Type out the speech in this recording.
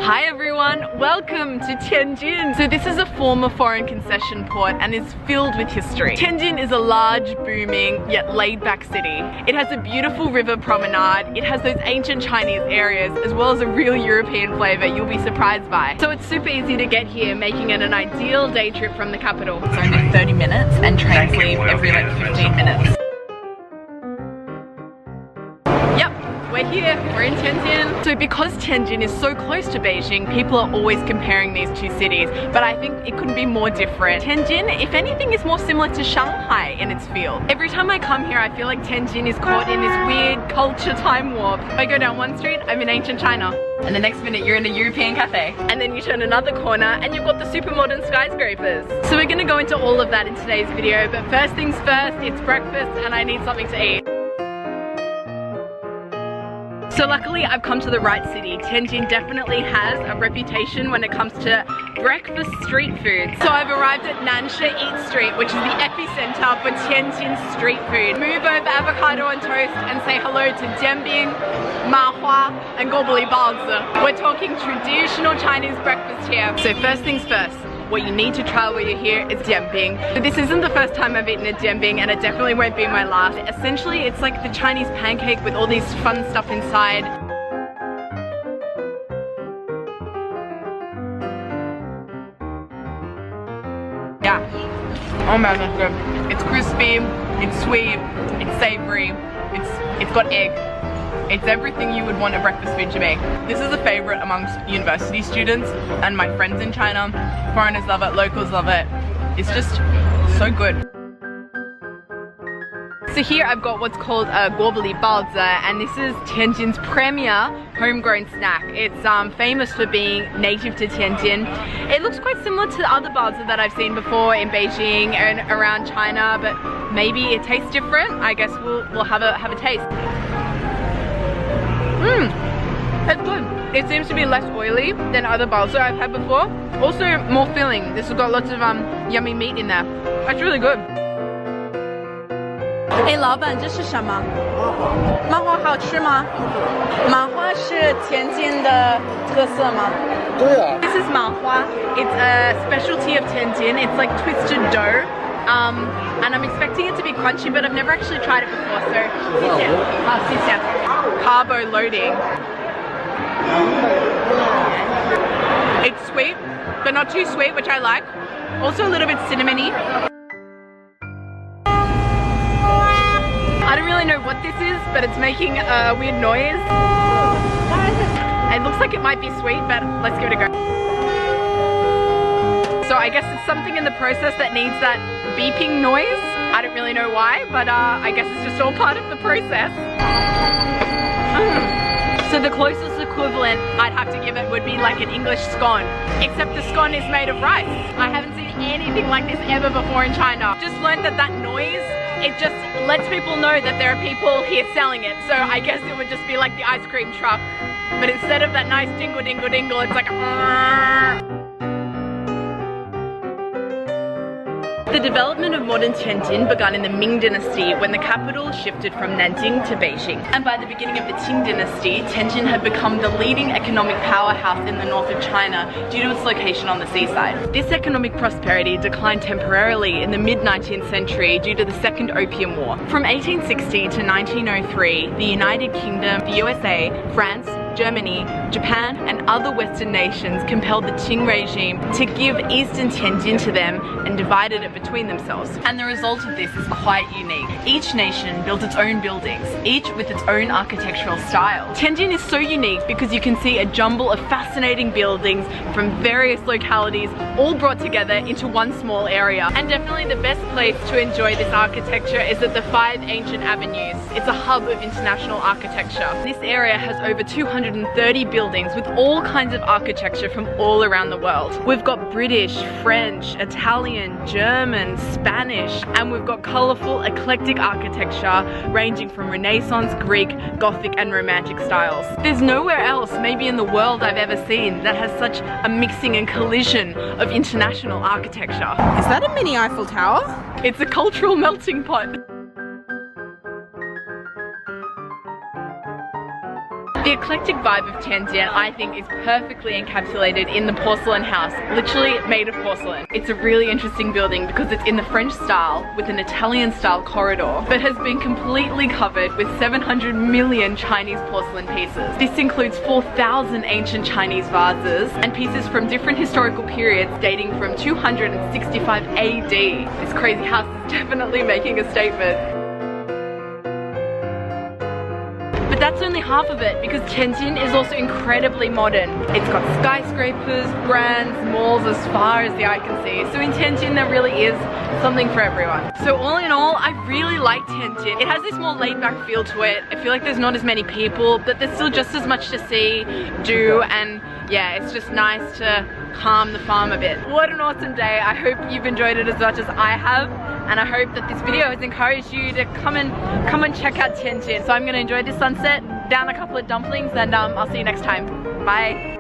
Hi everyone, welcome to Tianjin. So this is a former foreign concession port and is filled with history. Tianjin is a large, booming, yet laid-back city. It has a beautiful river promenade, it has those ancient Chinese areas, as well as a real European flavour you'll be surprised by. So it's super easy to get here, making it an ideal day trip from the capital. It's only 30 minutes and trains leave every like 15 minutes. We're here, we're in Tianjin. So because Tianjin is so close to Beijing, people are always comparing these two cities, but I think it couldn't be more different. Tianjin, if anything, is more similar to Shanghai in its feel. Every time I come here, I feel like Tianjin is caught in this weird culture time warp. If I go down one street, I'm in ancient China. And the next minute, you're in a European cafe. And then you turn another corner and you've got the super modern skyscrapers. So we're gonna go into all of that in today's video, but first things first, it's breakfast and I need something to eat. So luckily I've come to the right city. Tianjin definitely has a reputation when it comes to breakfast street food. So I've arrived at Nansha Eat Street, which is the epicenter for Tianjin street food. Move over avocado on toast and say hello to jianbing, mahua, and gobli baozi. We're talking traditional Chinese breakfast here. So first things first. What you need to try while you're here is jianbing. So this isn't the first time I've eaten a jianbing and it definitely won't be my last. Essentially, it's like the Chinese pancake with all these fun stuff inside. Yeah. Oh man, that's good. It's crispy, it's sweet, it's savory, it's got egg. It's everything you would want a breakfast food to be. This is a favorite amongst university students and my friends in China. Foreigners love it, locals love it. It's just so good. So here I've got what's called a gobli baozi, and this is Tianjin's premier homegrown snack. It's famous for being native to Tianjin. It looks quite similar to the other baozi that I've seen before in Beijing and around China, but maybe it tastes different. I guess we'll have a taste. It's good. It seems to be less oily than other baozi I've had before. Also more filling. This has got lots of yummy meat in there. That's really good. 哎，老板，这是什么？麻花好吃吗？麻花是天津的特色吗？对啊。 This is mahua. It's a specialty of Tianjin. It's like twisted dough. And I'm expecting it to be crunchy, but I've never actually tried it before, so carbo loading. It's sweet, but not too sweet, which I like. Also a little bit cinnamony. I don't really know what this is, but it's making a weird noise. It looks like it might be sweet, but let's give it a go. So I guess it's something in the process that needs that beeping noise. I don't really know why, but I guess it's just all part of the process. So the closest equivalent I'd have to give it would be like an English scone, except the scone is made of rice. I haven't seen anything like this ever before in China. Just learned that noise, it just lets people know that there are people here selling it. So I guess it would just be like the ice cream truck, but instead of that nice dingle dingle dingle, it's like The development of modern Tianjin began in the Ming Dynasty when the capital shifted from Nanjing to Beijing. And by the beginning of the Qing Dynasty, Tianjin had become the leading economic powerhouse in the north of China due to its location on the seaside. This economic prosperity declined temporarily in the mid-19th century due to the Second Opium War. From 1860 to 1903, the United Kingdom, the USA, France, Germany, Japan, and other Western nations compelled the Qing regime to give eastern Tianjin to them and divided it between themselves. And the result of this is quite unique. Each nation built its own buildings, each with its own architectural style. Tianjin is so unique because you can see a jumble of fascinating buildings from various localities all brought together into one small area. And definitely the best place to enjoy this architecture is at the 5 ancient avenues. It's a hub of international architecture. This area has over 230 buildings with all kinds of architecture from all around the world. We've got British, French, Italian, German, Spanish, and we've got colourful, eclectic architecture ranging from Renaissance, Greek, Gothic, and Romantic styles. There's nowhere else, maybe in the world I've ever seen, that has such a mixing and collision of international architecture. Is that a mini Eiffel Tower? It's a cultural melting pot. The eclectic vibe of Tianjin, I think, is perfectly encapsulated in the Porcelain House, literally made of porcelain. It's a really interesting building because it's in the French style with an Italian style corridor, but has been completely covered with 700 million Chinese porcelain pieces. This includes 4,000 ancient Chinese vases and pieces from different historical periods dating from 265 AD. This crazy house is definitely making a statement. But that's only half of it, because Tianjin is also incredibly modern. It's got skyscrapers, brands, malls as far as the eye can see. So in Tianjin there really is something for everyone. So all in all, I really like Tianjin. It has this more laid back feel to it. I feel like there's not as many people, but there's still just as much to see, do, and yeah, it's just nice to calm the farm a bit. What an awesome day. I hope you've enjoyed it as much as I have, and I hope that this video has encouraged you to come and check out Tianjin. So I'm gonna enjoy this sunset, down a couple of dumplings, and I'll see you next time. Bye.